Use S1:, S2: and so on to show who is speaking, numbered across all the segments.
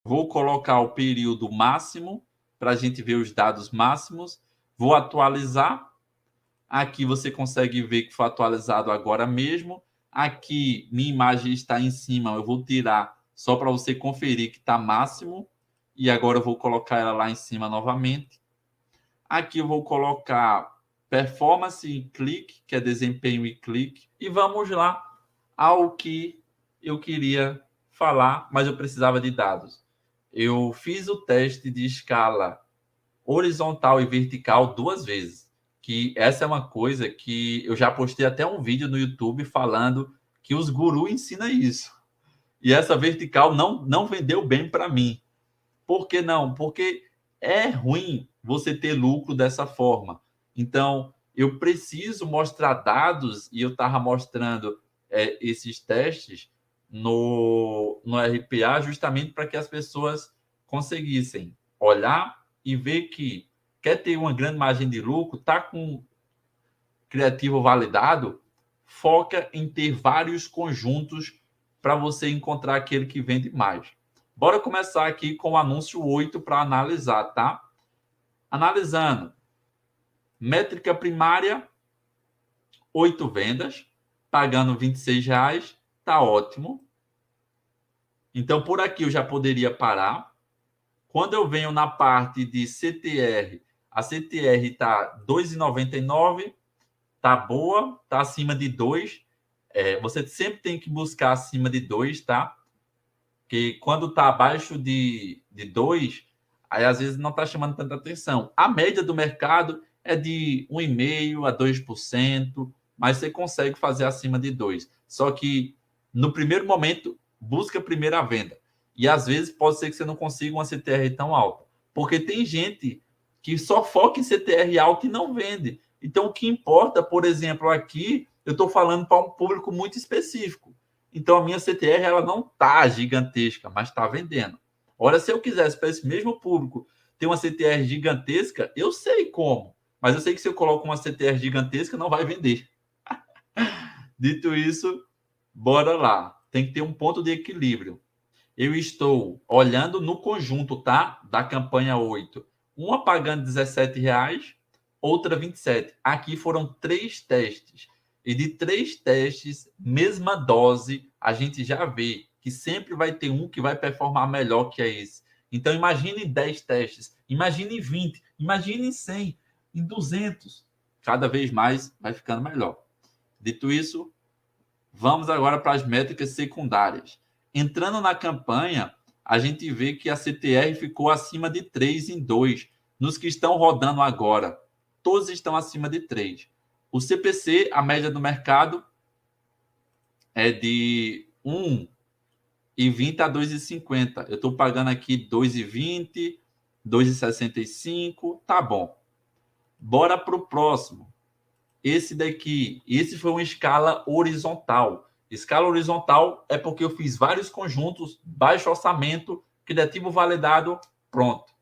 S1: Vou colocar o período máximo para a gente ver os dados máximos. Vou atualizar. Aqui você consegue ver que foi atualizado agora mesmo. Aqui minha imagem está em cima. Eu vou tirar só para você conferir que está máximo. E agora eu vou colocar ela lá em cima novamente. Aqui eu vou colocar performance em clique, que é desempenho em clique. E vamos lá ao que eu queria falar, mas eu precisava de dados. Eu fiz o teste de escala horizontal e vertical 2 vezes. Que essa é uma coisa que eu já postei até um vídeo no YouTube falando que os gurus ensinam isso. E essa vertical não vendeu bem para mim. Por que não? Porque é ruim você ter lucro dessa forma. Então, eu preciso mostrar dados e eu estava mostrando esses testes no RPA justamente para que as pessoas conseguissem olhar e ver que quer ter uma grande margem de lucro, está com criativo validado, foca em ter vários conjuntos para você encontrar aquele que vende mais. Bora começar aqui com o anúncio 8 para analisar, tá? Analisando. Métrica primária, 8 vendas, pagando R$ 26, tá ótimo. Então, por aqui eu já poderia parar. Quando eu venho na parte de CTR, a CTR está R$ 2,99, tá boa, tá acima de 2. Você sempre tem que buscar acima de 2, tá? Porque quando tá abaixo de 2, aí às vezes não tá chamando tanta atenção. A média do mercado é de 1,5% a 2%, mas você consegue fazer acima de 2. Só que no primeiro momento, busca a primeira venda. E às vezes pode ser que você não consiga uma CTR tão alta. Porque tem gente que só foca em CTR alta e não vende. Então, o que importa, por exemplo, aqui, eu estou falando para um público muito específico. Então, a minha CTR ela não está gigantesca, mas está vendendo. Ora, se eu quisesse para esse mesmo público ter uma CTR gigantesca, eu sei como. Mas eu sei que se eu coloco uma CTR gigantesca, não vai vender. Dito isso, bora lá. Tem que ter um ponto de equilíbrio. Eu estou olhando no conjunto, tá? Da campanha 8. Uma pagando R$ 17, outra 27. Aqui foram 3 testes. E de 3 testes, mesma dose, a gente já vê que sempre vai ter um que vai performar melhor que esse. Então, imagine 10 testes, imagine 20, imagine 100, em 200. Cada vez mais vai ficando melhor. Dito isso, vamos agora para as métricas secundárias. Entrando na campanha, a gente vê que a CTR ficou acima de 3 em 2. Nos que estão rodando agora, todos estão acima de 3. O CPC, a média do mercado, é de 1,20 a 2,50. Eu estou pagando aqui 2,20, 2,65, tá bom. Bora para o próximo. Esse daqui, esse foi uma escala horizontal. Escala horizontal é porque eu fiz vários conjuntos, baixo orçamento, criativo validado, pronto.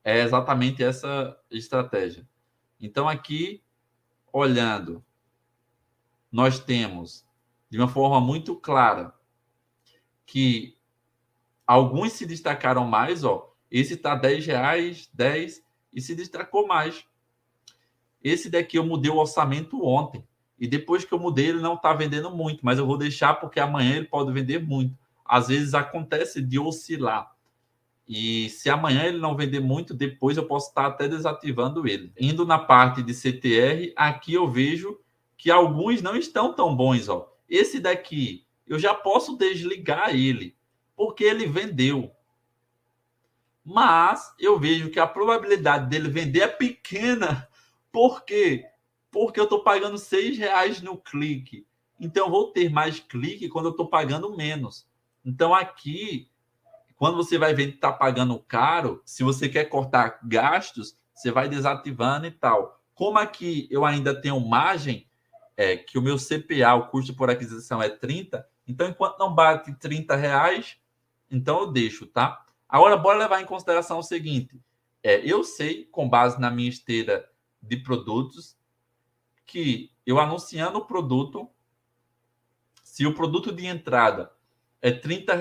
S1: É exatamente essa estratégia. Então, aqui, olhando, nós temos, de uma forma muito clara, que alguns se destacaram mais, ó. Esse está R$ 10, 10, e se destacou mais. Esse daqui eu mudei o orçamento ontem. E depois que eu mudei, ele não está vendendo muito, mas eu vou deixar porque amanhã ele pode vender muito. Às vezes acontece de oscilar. E se amanhã ele não vender muito, depois eu posso estar até desativando ele. Indo na parte de CTR, aqui eu vejo que alguns não estão tão bons. Ó. Esse daqui, eu já posso desligar ele, porque ele vendeu. Mas eu vejo que a probabilidade dele vender é pequena. Por quê? Porque eu estou pagando R$ 6 no clique. Então, eu vou ter mais clique quando eu estou pagando menos. Então, aqui, quando você vai ver que está pagando caro, se você quer cortar gastos, você vai desativando e tal. Como aqui eu ainda tenho margem, que o meu CPA, o custo por aquisição, é 30, então, enquanto não bate R$ 30, então eu deixo, tá? Agora, bora levar em consideração o seguinte. Eu sei, com base na minha esteira de produtos, que eu anunciando o produto, se o produto de entrada é R$ 30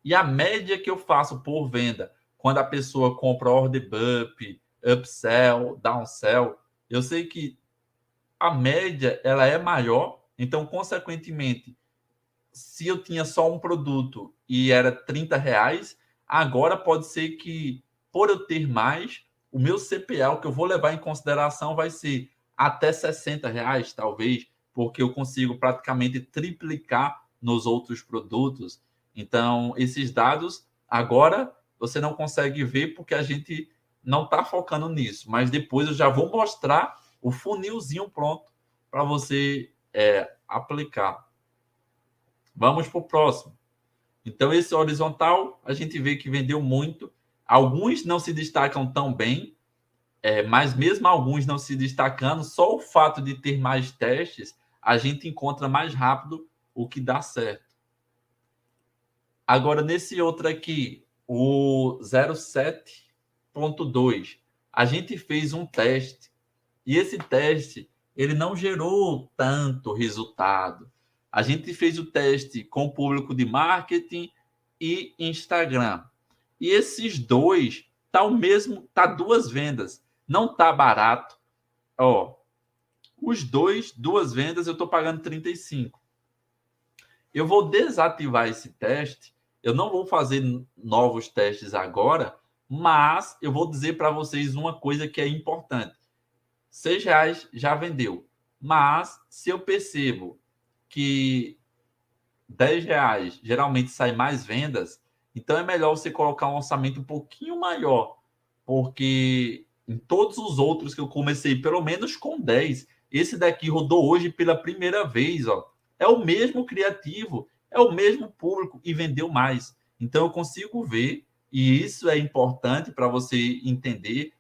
S1: E a média que eu faço por venda, quando a pessoa compra order bump, upsell, downsell, eu sei que a média ela é maior, então, consequentemente, se eu tinha só um produto e era R$ 30, agora pode ser que, por eu ter mais, o meu CPA, o que eu vou levar em consideração, vai ser até R$ 60, talvez, porque eu consigo praticamente triplicar nos outros produtos. Então, esses dados, agora, você não consegue ver porque a gente não está focando nisso, mas depois eu já vou mostrar o funilzinho pronto para você aplicar. Vamos para o próximo. Então, esse horizontal, a gente vê que vendeu muito. Alguns não se destacam tão bem, mas mesmo alguns não se destacando, só o fato de ter mais testes, a gente encontra mais rápido o que dá certo. Agora, nesse outro aqui, o 07.2, a gente fez um teste. E esse teste, ele não gerou tanto resultado. A gente fez o teste com público de marketing e Instagram. E esses dois tá o mesmo, tá 2 vendas, não tá barato. Ó, os dois, 2 vendas, eu tô pagando 35. Eu vou desativar esse teste. Eu não vou fazer novos testes agora, mas eu vou dizer para vocês uma coisa que é importante. R$ 6 já vendeu. Mas se eu percebo que R$ 10 geralmente sai mais vendas, então é melhor você colocar um orçamento um pouquinho maior, porque em todos os outros que eu comecei pelo menos com 10, esse daqui rodou hoje pela primeira vez, ó. É o mesmo criativo, é o mesmo público e vendeu mais. Então eu consigo ver, e isso é importante para você entender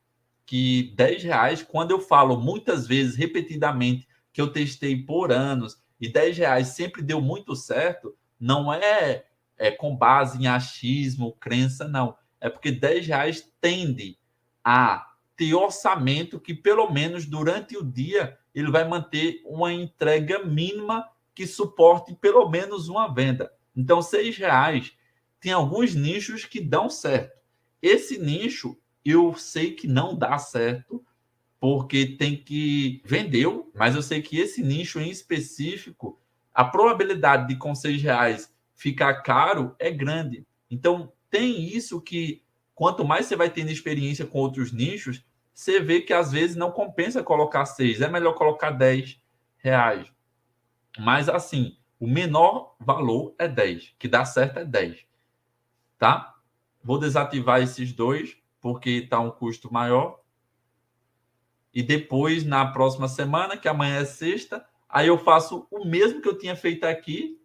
S1: que R$ 10, quando eu falo muitas vezes, repetidamente, que eu testei por anos e R$ 10 sempre deu muito certo, não é com base em achismo, crença, não. É porque R$ 10 tende a ter orçamento que, pelo menos durante o dia, ele vai manter uma entrega mínima que suporte pelo menos uma venda. Então, R$ 6 tem alguns nichos que dão certo. Esse nicho eu sei que não dá certo, porque tem que vendeu, mas eu sei que esse nicho em específico, a probabilidade de com R$ 6 ficar caro é grande. Então, tem isso que, quanto mais você vai tendo experiência com outros nichos, você vê que às vezes não compensa colocar 6, é melhor colocar R$ 10. Mas assim, o menor valor é 10, que dá certo é 10, tá? Vou desativar esses dois, porque está um custo maior. E depois, na próxima semana, que amanhã é sexta, aí eu faço o mesmo que eu tinha feito aqui,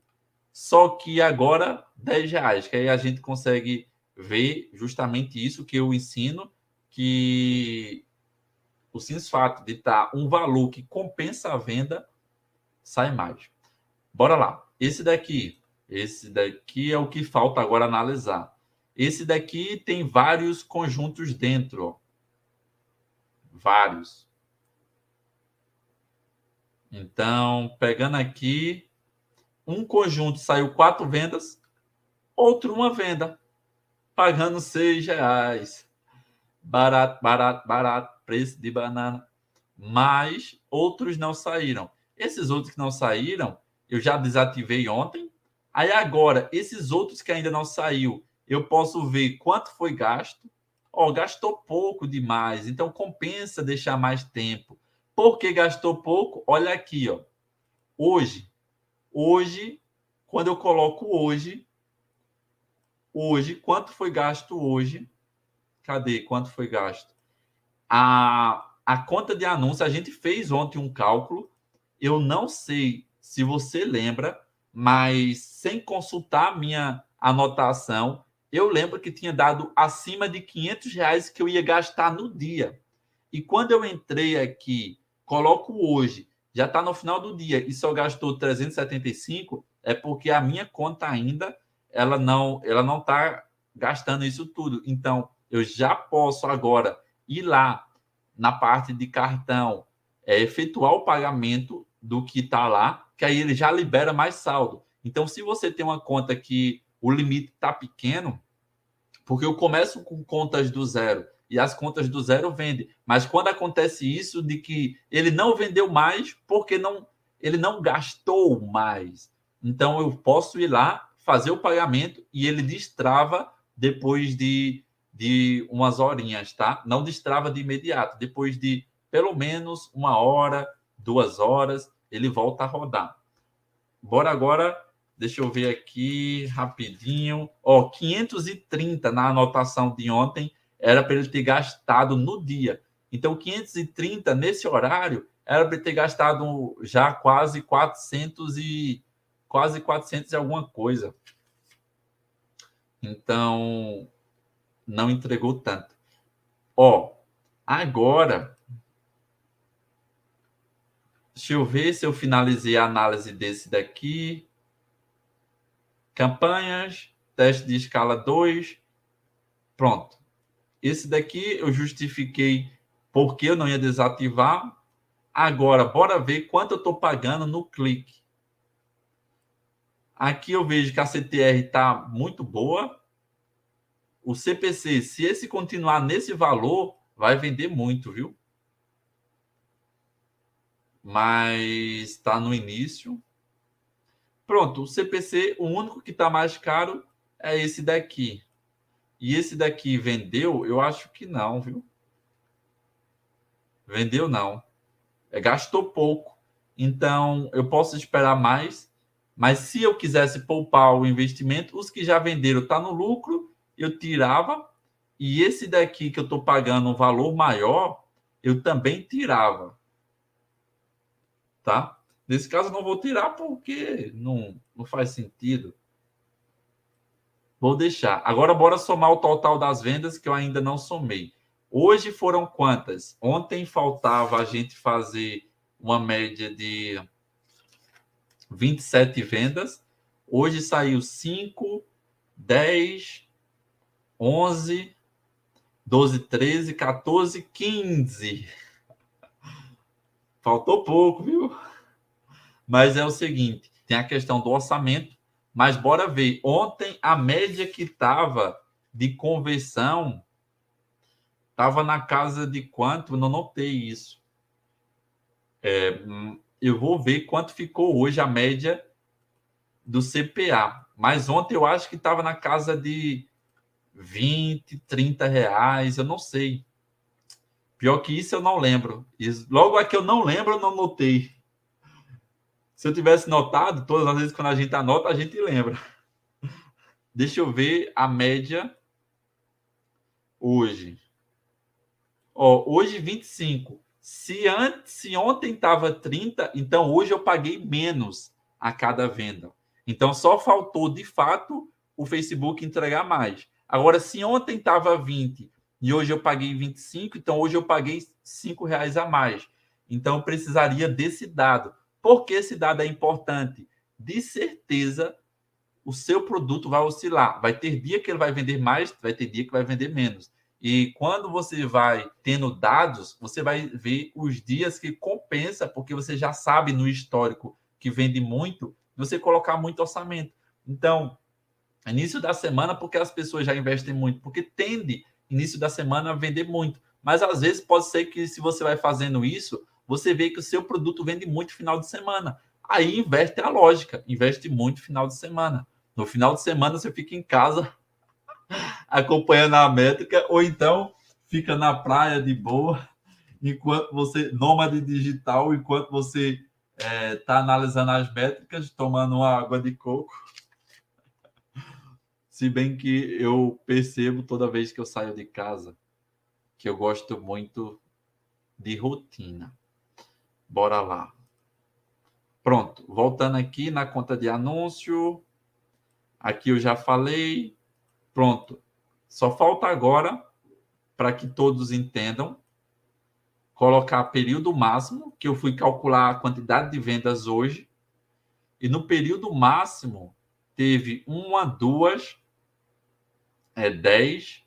S1: só que agora R$ 10, que aí a gente consegue ver justamente isso que eu ensino, que o simples fato de estar um valor que compensa a venda, sai mais. Bora lá. Esse daqui é o que falta agora analisar. Esse daqui tem vários conjuntos dentro, ó. Vários. Então, pegando aqui, um conjunto saiu 4 vendas, outro uma venda, pagando R$ 6. Barato, barato, barato, preço de banana. Mas outros não saíram. Esses outros que não saíram, eu já desativei ontem. Aí agora, esses outros que ainda não saiu, eu posso ver quanto foi gasto. Ó, gastou pouco demais, então compensa deixar mais tempo. Por que gastou pouco? Olha aqui, ó. Hoje, quando eu coloco hoje, quanto foi gasto hoje? Cadê? Quanto foi gasto? A conta de anúncio, a gente fez ontem um cálculo. Eu não sei se você lembra, mas sem consultar a minha anotação, eu lembro que tinha dado acima de R$ 500 que eu ia gastar no dia. E quando eu entrei aqui, coloco hoje, já está no final do dia e só gastou 375, é porque a minha conta ainda ela não está gastando isso tudo. Então, eu já posso agora ir lá na parte de cartão, efetuar o pagamento do que está lá, que aí ele já libera mais saldo. Então, se você tem uma conta que o limite está pequeno, porque eu começo com contas do zero e as contas do zero vendem. Mas quando acontece isso de que ele não vendeu mais porque ele não gastou mais, então eu posso ir lá, fazer o pagamento e ele destrava depois de umas horinhas, tá? Não destrava de imediato. Depois de pelo menos 1 hora, 2 horas, ele volta a rodar. Bora agora, deixa eu ver aqui rapidinho. Ó, 530 na anotação de ontem era para ele ter gastado no dia. Então, 530 nesse horário era para ele ter gastado já quase 400 e alguma coisa. Então, não entregou tanto. Ó, agora, deixa eu ver se eu finalizei a análise desse daqui. Campanhas, teste de escala 2. Pronto. Esse daqui eu justifiquei porque eu não ia desativar. Agora, bora ver quanto eu estou pagando no clique. Aqui eu vejo que a CTR está muito boa. O CPC, se esse continuar nesse valor, vai vender muito, viu? Mas está no início. Pronto, o CPC, o único que está mais caro é esse daqui. E esse daqui vendeu? Eu acho que não, viu? Vendeu não. Gastou pouco. Então, eu posso esperar mais. Mas se eu quisesse poupar o investimento, os que já venderam tá no lucro, eu tirava. E esse daqui que eu estou pagando um valor maior, eu também tirava. Tá? Nesse caso, eu não vou tirar porque não faz sentido. Vou deixar. Agora, bora somar o total das vendas que eu ainda não somei. Hoje foram quantas? Ontem faltava a gente fazer uma média de 27 vendas. Hoje saiu 5, 10, 11, 12, 13, 14, 15. Faltou pouco, viu? Mas é o seguinte, tem a questão do orçamento, mas bora ver. Ontem a média que estava de conversão estava na casa de quanto? Eu não notei isso. Eu vou ver quanto ficou hoje a média do CPA. Mas ontem eu acho que estava na casa de 20, 30 reais, eu não sei. Pior que isso eu não lembro. Logo a que eu não lembro, eu não notei. Se eu tivesse notado, todas as vezes quando a gente anota, a gente lembra. Deixa eu ver a média hoje. Ó, hoje 25. Se ontem estava 30, então hoje eu paguei menos a cada venda. Então só faltou, de fato, o Facebook entregar mais. Agora, se ontem estava 20 e hoje eu paguei 25, então hoje eu paguei R$ 5 a mais. Então eu precisaria desse dado. Por que esse dado é importante? De certeza, o seu produto vai oscilar. Vai ter dia que ele vai vender mais, vai ter dia que vai vender menos. E quando você vai tendo dados, você vai ver os dias que compensa, porque você já sabe no histórico que vende muito, você colocar muito orçamento. Então, início da semana, porque as pessoas já investem muito, porque tende, início da semana, a vender muito. Mas às vezes pode ser que, se você vai fazendo isso, você vê que o seu produto vende muito final de semana. Aí inverte a lógica, investe muito final de semana. No final de semana você fica em casa acompanhando a métrica, ou então fica na praia de boa, enquanto você, nômade digital, enquanto você está analisando as métricas, tomando uma água de coco. Se bem que eu percebo toda vez que eu saio de casa que eu gosto muito de rotina. Bora lá. Pronto, voltando aqui na conta de anúncio. Aqui eu já falei. Pronto. Só falta agora, para que todos entendam, colocar período máximo, que eu fui calcular a quantidade de vendas hoje. E no período máximo, teve 1, 2, 10.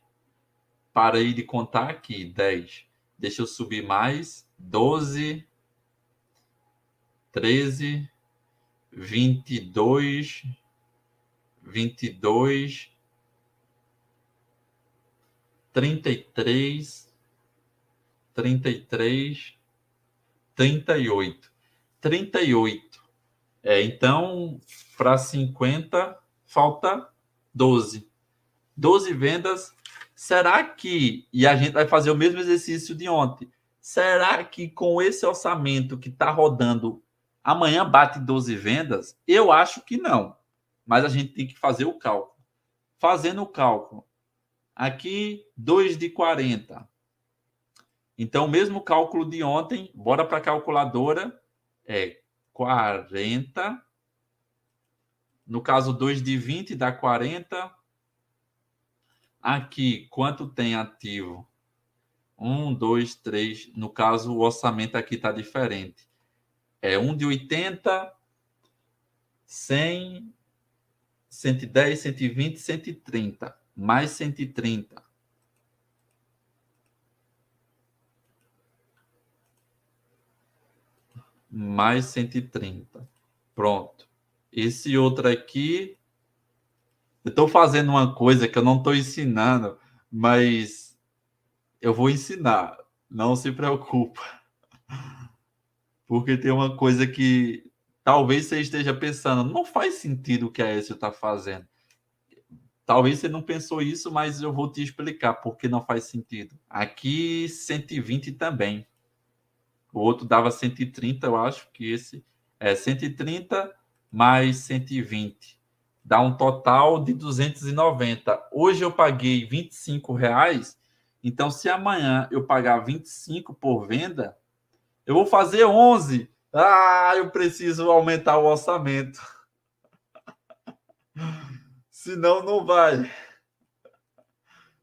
S1: Para aí de contar aqui, 10. Deixa eu subir mais. 12, 13, 22, 22, 33, 33, 38. 38. Então, para 50, falta 12. 12 vendas. Será que... E a gente vai fazer o mesmo exercício de ontem. Será que com esse orçamento que está rodando, amanhã bate 12 vendas? Eu acho que não. Mas a gente tem que fazer o cálculo. Fazendo o cálculo. Aqui, 2 de 40. Então, o mesmo cálculo de ontem, bora para a calculadora, 40. No caso, 2 de 20 dá 40. Aqui, quanto tem ativo? 1, 2, 3. No caso, o orçamento aqui está diferente. 1 de 80, 100, 110, 120, 130. Mais 130. Mais 130. Pronto. Esse outro aqui, eu estou fazendo uma coisa que eu não estou ensinando, mas eu vou ensinar. Não se preocupa. Porque tem uma coisa que talvez você esteja pensando, não faz sentido o que a Aécio está fazendo. Talvez você não pensou isso, mas eu vou te explicar por que não faz sentido. Aqui, 120 também. O outro dava 130, eu acho que esse é 130 mais 120. Dá um total de 290. Hoje eu paguei R$ 25. Então, se amanhã eu pagar 25 por venda, eu vou fazer 11. Eu preciso aumentar o orçamento. Senão não vai.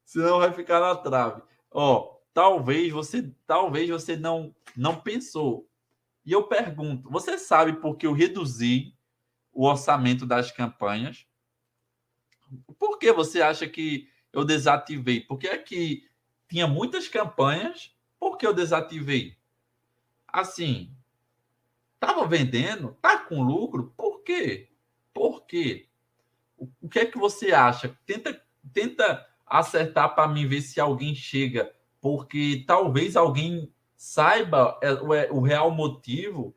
S1: Senão vai ficar na trave. Talvez você não pensou. E eu pergunto, você sabe por que eu reduzi o orçamento das campanhas? Por que você acha que eu desativei? Porque aqui tinha muitas campanhas, por que eu desativei? Assim, estava vendendo, tá com lucro, por quê? Por quê? O que é que você acha? Tenta acertar para mim ver se alguém chega, porque talvez alguém saiba o real motivo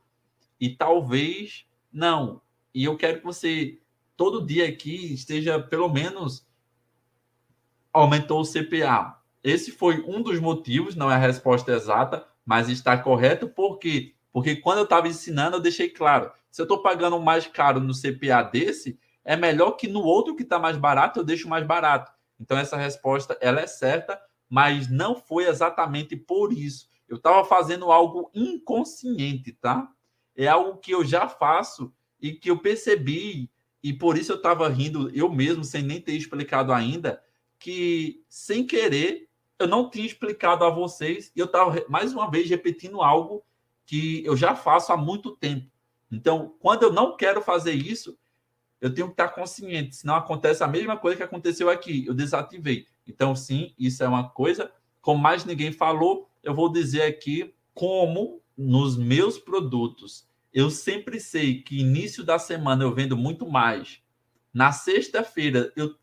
S1: e talvez não. E eu quero que você, todo dia aqui, esteja pelo menos aumentou o CPA. Esse foi um dos motivos, não é a resposta exata, mas está correto. Por quê? Porque quando eu estava ensinando, eu deixei claro. Se eu estou pagando mais caro no CPA desse, é melhor que no outro que está mais barato, eu deixo mais barato. Então, essa resposta ela é certa, mas não foi exatamente por isso. Eu estava fazendo algo inconsciente, tá? É algo que eu já faço e que eu percebi, e por isso eu estava rindo eu mesmo, sem nem ter explicado ainda, que, sem querer, eu não tinha explicado a vocês e eu estava, mais uma vez, repetindo algo que eu já faço há muito tempo. Então, quando eu não quero fazer isso, eu tenho que estar consciente, senão acontece a mesma coisa que aconteceu aqui, eu desativei. Então, sim, isso é uma coisa. Como mais ninguém falou, eu vou dizer aqui como nos meus produtos eu sempre sei que início da semana eu vendo muito mais. Na sexta-feira eu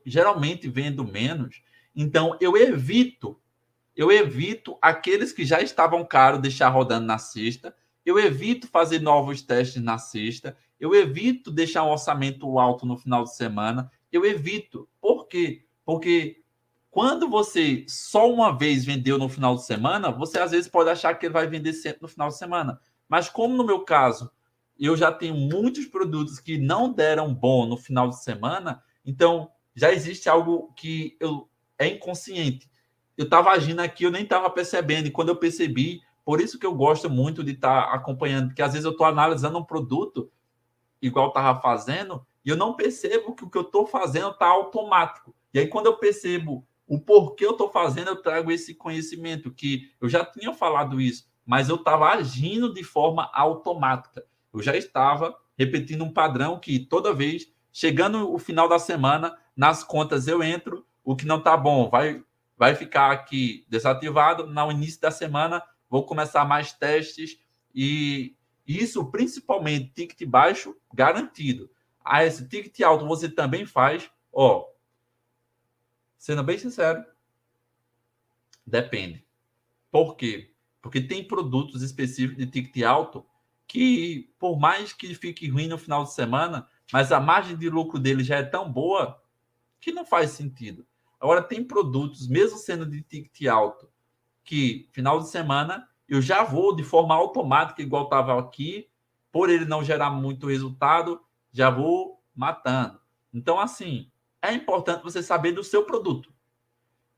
S1: geralmente vendo menos, então eu evito aqueles que já estavam caros deixar rodando na sexta, eu evito fazer novos testes na sexta, eu evito deixar um orçamento alto no final de semana, eu evito. Por quê? Porque quando você só uma vez vendeu no final de semana, você às vezes pode achar que ele vai vender sempre no final de semana. Mas como no meu caso, eu já tenho muitos produtos que não deram bom no final de semana, então já existe algo que é inconsciente. Eu estava agindo aqui, eu nem estava percebendo, e quando eu percebi, por isso que eu gosto muito de estar acompanhando, porque às vezes eu estou analisando um produto, igual estava fazendo, e eu não percebo que o que eu estou fazendo está automático. E aí, quando eu percebo o porquê eu estou fazendo, eu trago esse conhecimento, que eu já tinha falado isso, mas eu estava agindo de forma automática. Eu já estava repetindo um padrão que toda vez, chegando o final da semana, nas contas eu entro, o que não está bom vai ficar aqui desativado. No início da semana, vou começar mais testes e isso, principalmente, ticket baixo, garantido. Ah, esse ticket alto você também faz? Ó, sendo bem sincero, depende. Por quê? Porque tem produtos específicos de ticket alto que, por mais que fique ruim no final de semana, mas a margem de lucro dele já é tão boa que não faz sentido. Agora, tem produtos, mesmo sendo de ticket alto, que final de semana eu já vou de forma automática, igual estava aqui, por ele não gerar muito resultado, já vou matando. Então, assim, é importante você saber do seu produto.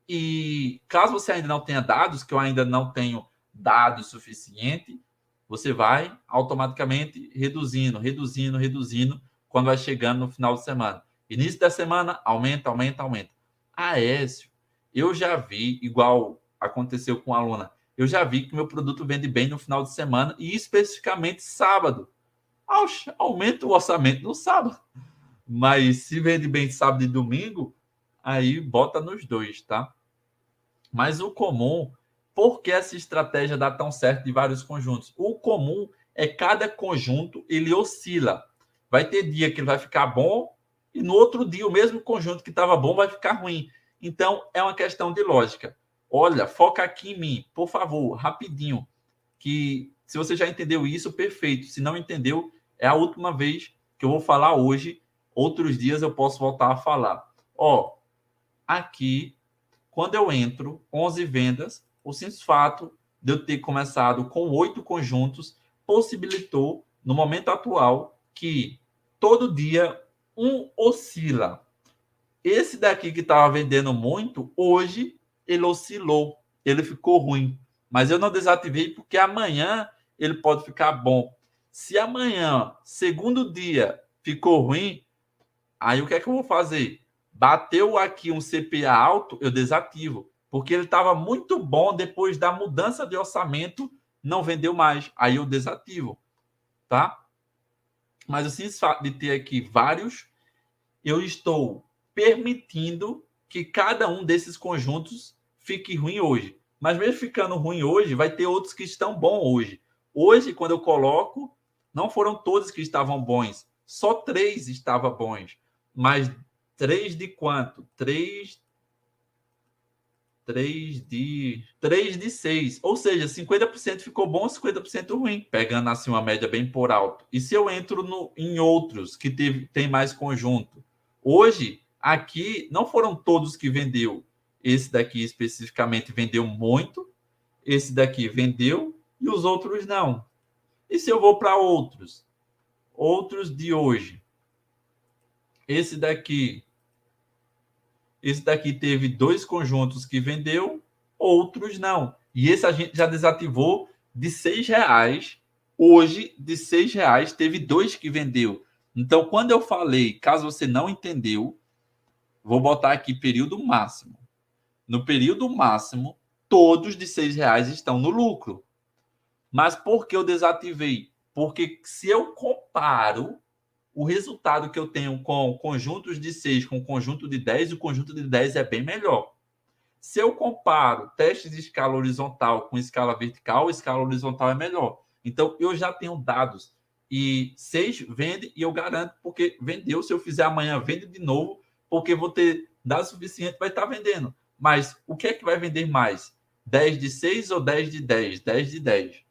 S1: E caso você ainda não tenha dados, que eu ainda não tenho dados suficiente, você vai automaticamente reduzindo, reduzindo, reduzindo, quando vai chegando no final de semana. Início da semana, aumenta, aumenta, aumenta. Aécio, eu já vi, igual aconteceu com a aluna, eu já vi que o meu produto vende bem no final de semana e especificamente sábado. Aumenta o orçamento no sábado. Mas se vende bem sábado e domingo, aí bota nos dois, tá? Mas o comum, por que essa estratégia dá tão certo de vários conjuntos? O comum é cada conjunto ele oscila. Vai ter dia que ele vai ficar bom e no outro dia o mesmo conjunto que estava bom vai ficar ruim. Então é uma questão de lógica. Olha, foca aqui em mim, por favor, rapidinho, que se você já entendeu isso, perfeito. Se não entendeu, é a última vez que eu vou falar hoje. Outros dias eu posso voltar a falar. Ó, aqui quando eu entro, 11 vendas, o simples fato de eu ter começado com 8 conjuntos possibilitou, no momento atual, que todo dia um oscila. Esse daqui que estava vendendo muito, hoje ele oscilou, ele ficou ruim. Mas eu não desativei porque amanhã ele pode ficar bom. Se amanhã, segundo dia, ficou ruim, aí o que é que eu vou fazer? Bateu aqui um CPA alto, eu desativo. Porque ele estava muito bom depois da mudança de orçamento, não vendeu mais. Aí eu desativo, tá? Mas o simples fato de ter aqui vários, eu estou permitindo que cada um desses conjuntos fique ruim hoje. Mas mesmo ficando ruim hoje, vai ter outros que estão bons hoje. Hoje, quando eu coloco, não foram todos que estavam bons. Só 3 estavam bons. Mas 3 de quanto? 3 de 6. Ou seja, 50% ficou bom, 50% ruim. Pegando assim uma média bem por alto. E se eu entro em outros que tem mais conjunto? Hoje, aqui, não foram todos que vendeu. Esse daqui especificamente vendeu muito. Esse daqui vendeu e os outros não. E se eu vou para outros? Outros de hoje. Esse daqui teve 2 conjuntos que vendeu, outros não. E esse a gente já desativou de R$ 6. Hoje, de R$ 6, teve 2 que vendeu. Então, quando eu falei, caso você não entendeu, vou botar aqui período máximo. No período máximo, todos de R$ 6 estão no lucro. Mas por que eu desativei? Porque se eu comparo o resultado que eu tenho com conjuntos de 6 com conjunto de 10, o conjunto de 10 é bem melhor. Se eu comparo testes de escala horizontal com escala vertical, a escala horizontal é melhor. Então, eu já tenho dados. E 6 vende e eu garanto, porque vendeu. Se eu fizer amanhã, vende de novo, porque vou ter dados suficientes, vai estar vendendo. Mas o que é que vai vender mais? 10 de 6 ou 10 de 10? 10 de 10.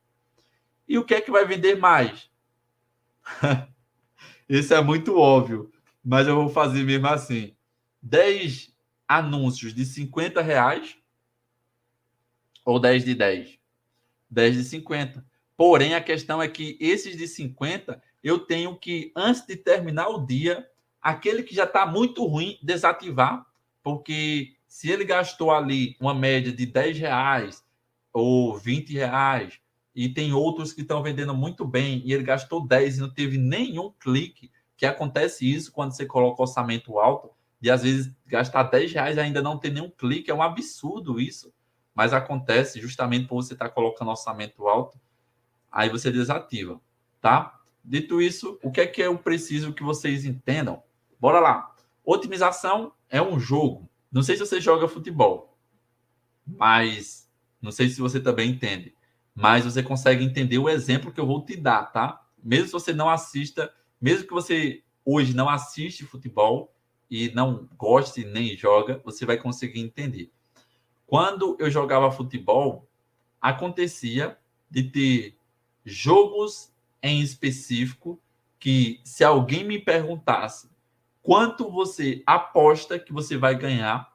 S1: E o que é que vai vender mais? Isso é muito óbvio, mas eu vou fazer mesmo assim. 10 anúncios de R$ 50 ou 10 de 10? 10 de 50. Porém, a questão é que esses de 50, eu tenho que, antes de terminar o dia, aquele que já está muito ruim, desativar, porque se ele gastou ali uma média de R$ 10 ou R$ 20, e tem outros que estão vendendo muito bem, e ele gastou 10 e não teve nenhum clique, que acontece isso quando você coloca orçamento alto, de às vezes gastar R$ 10 e ainda não ter nenhum clique, é um absurdo isso. Mas acontece justamente por você estar colocando orçamento alto, aí você desativa, tá? Dito isso, o que é eu preciso que vocês entendam? Bora lá. Otimização é um jogo. Não sei se você joga futebol, mas não sei se você também entende. Mas você consegue entender o exemplo que eu vou te dar, tá? Mesmo se você não assista, mesmo que você hoje não assiste futebol e não gosta e nem joga, você vai conseguir entender. Quando eu jogava futebol, acontecia de ter jogos em específico que, se alguém me perguntasse quanto você aposta que você vai ganhar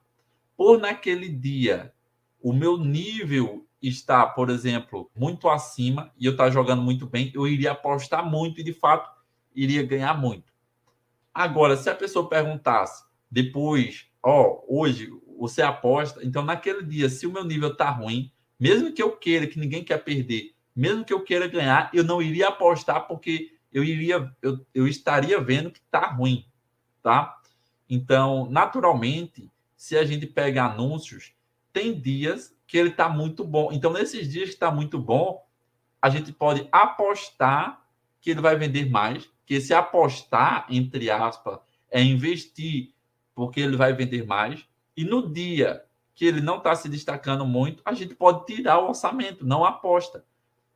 S1: por naquele dia, o meu nível está, por exemplo, muito acima e eu estar jogando muito bem, eu iria apostar muito e, de fato, iria ganhar muito. Agora, se a pessoa perguntasse depois, hoje você aposta, então naquele dia, se o meu nível está ruim, mesmo que eu queira, que ninguém quer perder, mesmo que eu queira ganhar, eu não iria apostar porque eu estaria vendo que está ruim, tá? Então, naturalmente, se a gente pega anúncios, tem dias que ele está muito bom. Então, nesses dias que está muito bom, a gente pode apostar que ele vai vender mais, que esse apostar, entre aspas, é investir porque ele vai vender mais. E no dia que ele não está se destacando muito, a gente pode tirar o orçamento, não aposta.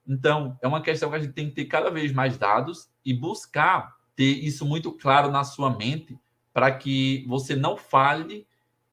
S1: Então, é uma questão que a gente tem que ter cada vez mais dados e buscar ter isso muito claro na sua mente para que você não fale